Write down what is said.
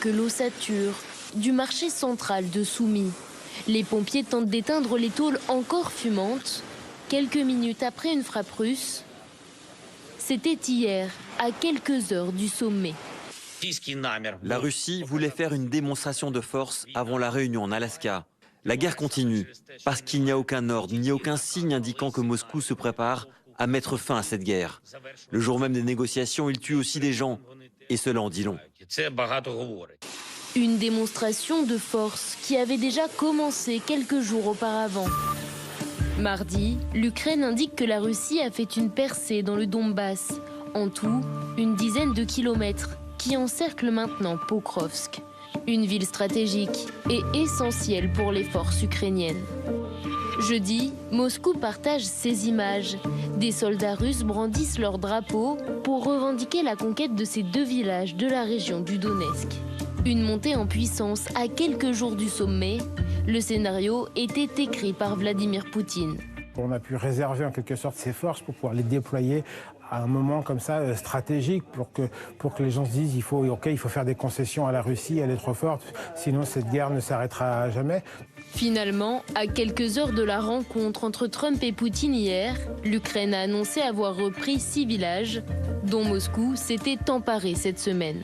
Que l'ossature du marché central de Soumy. Les pompiers tentent d'éteindre les tôles encore fumantes. Quelques minutes après une frappe russe, c'était hier, à quelques heures du sommet. La Russie voulait faire une démonstration de force avant la réunion en Alaska. La guerre continue, parce qu'il n'y a aucun ordre, ni aucun signe indiquant que Moscou se prépare à mettre fin à cette guerre. Le jour même des négociations, il tue aussi des gens, et cela en dit long. Une démonstration de force qui avait déjà commencé quelques jours auparavant. Mardi, l'Ukraine indique que la Russie a fait une percée dans le Donbass. En tout, une dizaine de kilomètres qui encerclent maintenant Pokrovsk. Une ville stratégique et essentielle pour les forces ukrainiennes. Jeudi, Moscou partage ces images. Des soldats russes brandissent leur drapeau pour revendiquer la conquête de ces deux villages de la région du Donetsk. Une montée en puissance à quelques jours du sommet. Le scénario était écrit par Vladimir Poutine. On a pu réserver en quelque sorte ces forces pour pouvoir les déployer à un moment comme ça stratégique pour que les gens se disent il faut faire des concessions à la Russie, elle est trop forte, sinon cette guerre ne s'arrêtera jamais. Finalement, à quelques heures de la rencontre entre Trump et Poutine hier, l'Ukraine a annoncé avoir repris 6 villages dont Moscou s'était emparé cette semaine.